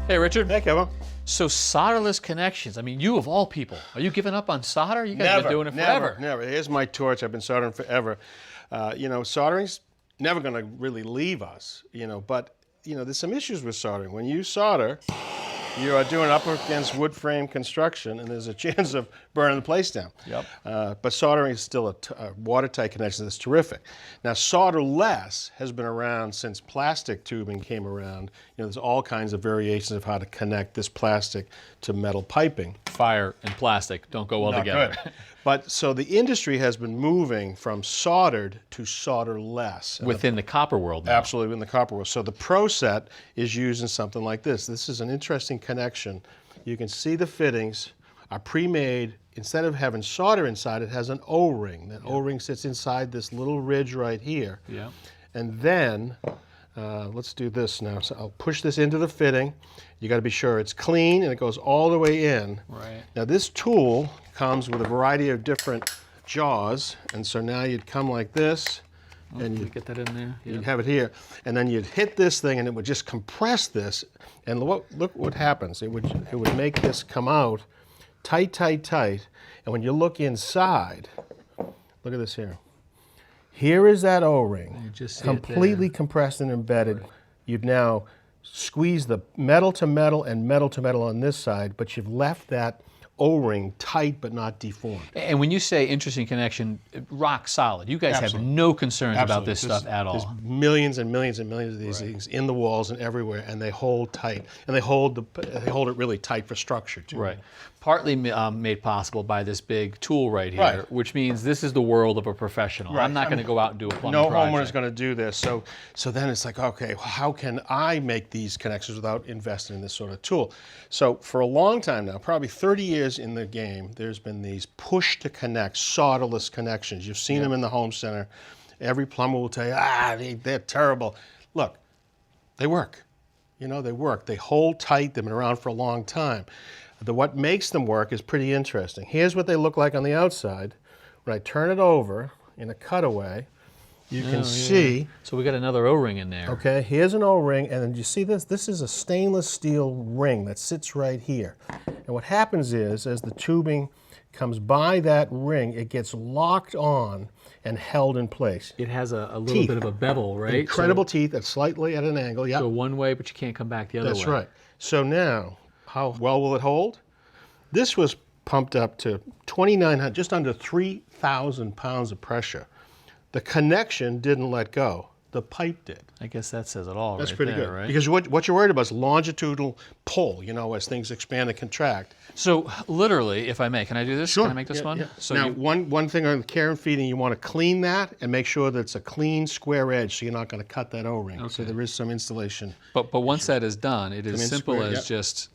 Hey, Richard. Hey, Kevin. So solderless connections. I mean, you of all people, are you giving up on solder? You guys have been doing it forever. Never. Here's my torch. I've been soldering forever. Soldering's never going to really leave us. But there's some issues with soldering. When you solder, you are doing up against wood frame construction, and there's a chance of burning the place down. Yep. But soldering is still a watertight connection that's terrific. Now, solderless has been around since plastic tubing came around. There's all kinds of variations of how to connect this plastic to metal piping. Fire and plastic don't go well Not together. Good. But so the industry has been moving from soldered to solderless. Within the copper world now. Absolutely, in the copper world. So the Pro Set is using something like this. This is an interesting connection. You can see the fittings are pre-made. Instead of having solder inside, it has an O-ring. That O-ring sits inside this little ridge right here. Yeah. And then, let's do this now. So I'll push this into the fitting. You got to be sure it's clean and it goes all the way in. Right. Now this tool comes with a variety of different jaws, and so now you'd come like this, and you'd get that in there. You'd have it here, and then you'd hit this thing, and it would just compress this. And look what happens. It would make this come out tight, tight, tight. And when you look inside, look at this here. Here is that O-ring, completely compressed and embedded. You've now squeezed the metal to metal and metal to metal on this side, but you've left that O-ring tight but not deformed. And when you say interesting connection, rock solid. You guys Absolutely. have no concerns Absolutely. about this stuff at all. There's millions and millions and millions of these things in the walls and everywhere, and they hold tight, and they hold it really tight for structure too. Right. Partly made possible by this big tool right here, which means this is the world of a professional. Right. I'm not going to go out and do a plumbing No project. homeowner's going to do this. So then it's like, okay, well, how can I make these connections without investing in this sort of tool? So for a long time now, probably 30 years in the game, there's been these push-to-connect, solderless connections. You've seen them in the home center. Every plumber will tell you, they're terrible. Look, they work. They work. They hold tight. They've been around for a long time. What makes them work is pretty interesting. Here's what they look like on the outside. When I turn it over in a cutaway, you can see. So we got another O-ring in there. Okay, here's an O-ring, and then you see this? This is a stainless steel ring that sits right here. And what happens is, as the tubing comes by that ring, it gets locked on and held in place. It has a little bit of a bevel, right? Incredible teeth that's slightly at an angle. So one way, but you can't come back the other way. That's right. So now, how well will it hold? This was pumped up to 2,900, just under 3,000 pounds of pressure. The connection didn't let go. The pipe did. I guess that says it all. That's right pretty there, good. Right? Because what you're worried about is longitudinal pull, as things expand and contract. So literally, if I may, can I do this? Sure. Can I make this one? Yeah. So now, one thing on the care and feeding, you want to clean that and make sure that it's a clean square edge, so you're not going to cut that O-ring. Okay. So there is some installation. But once that is done, it is simple square, as just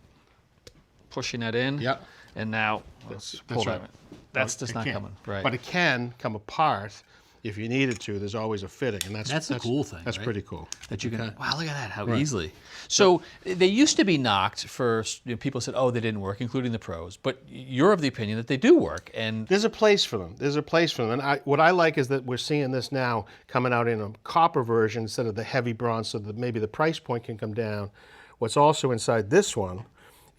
pushing that in. Yep. And now, That's pull right. that. That's just not coming. Right. But it can come apart if you needed to. There's always a fitting, and that's the cool thing. That's right? pretty cool. That you can. Wow, look at that! How easily. So they used to be knocked for. People said, "Oh, they didn't work," including the pros. But you're of the opinion that they do work, and there's a place for them. There's a place for them. And what I like is that we're seeing this now coming out in a copper version instead of the heavy bronze, so that maybe the price point can come down. What's also inside this one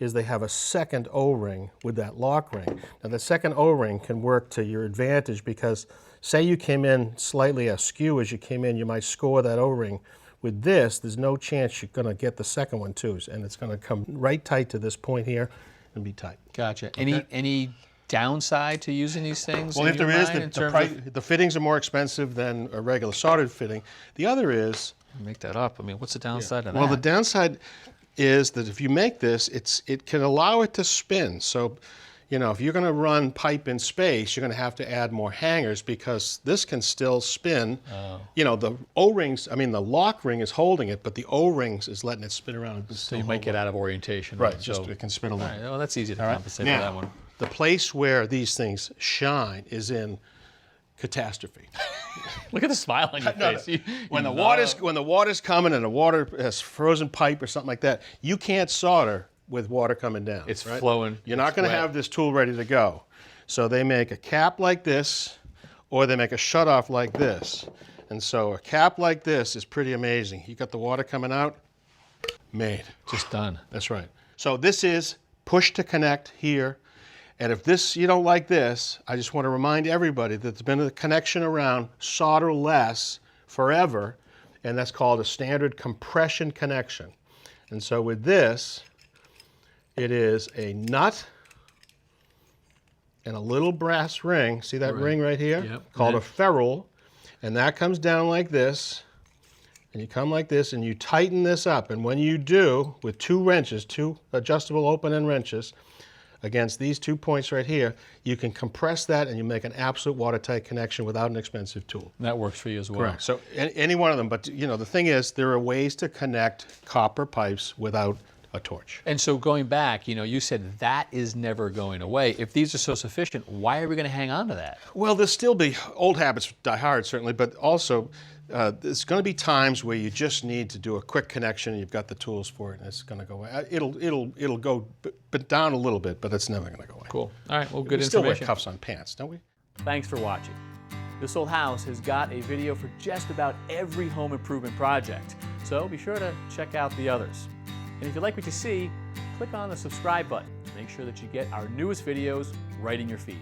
is they have a second O-ring with that lock ring. Now the second O-ring can work to your advantage because say you came in slightly askew as you came in, you might score that O-ring. With this, there's no chance you're going to get the second one too, and it's going to come right tight to this point here and be tight. Gotcha. Any downside to using these things? Well, if there is, the fittings are more expensive than a regular soldered fitting. The other is... Make that up. I mean, what's the downside of that? Well, the downside is that if you make this, it can allow it to spin. So, if you're going to run pipe in space, you're going to have to add more hangers because this can still spin. Oh. The O-rings, the lock ring is holding it, but the O-rings is letting it spin around. So you might get out of orientation. Right, just it can spin a little. All right, well, that's easy to compensate for that one. The place where these things shine is in catastrophe. Look at the smile on your face. When the water's coming and the water has frozen pipe or something like that, you can't solder with water coming down. It's flowing. You're not going to have this tool ready to go. So they make a cap like this, or they make a shutoff like this. And so a cap like this is pretty amazing. You got the water coming out, made. Just done. That's right. So this is push to connect here. And if this, you don't like this, I just want to remind everybody that there's been a connection around solderless forever, and that's called a standard compression connection. And so with this, it is a nut and a little brass ring. See that ring right here? Yep. Called a ferrule. And that comes down like this. And you come like this and you tighten this up. And when you do, with two wrenches, two adjustable open-end wrenches, against these 2 points right here, you can compress that and you make an absolute watertight connection without an expensive tool. That works for you as well. Correct. So any one of them, but you know, the thing is, there are ways to connect copper pipes without a torch. And so going back, you know, you said that is never going away. If these are so sufficient, why are we going to hang on to that? Well, there'll still be old habits die hard, certainly, but also there's going to be times where you just need to do a quick connection and you've got the tools for it and it's going to go away. It'll go down a little bit, but it's never going to go away. Cool. All right, well, good We still wear information. cuffs on pants, don't we? Thanks for watching. This Old House has got a video for just about every home improvement project, so be sure to check out the others. And if you like what you see, click on the subscribe button to make sure that you get our newest videos right in your feed.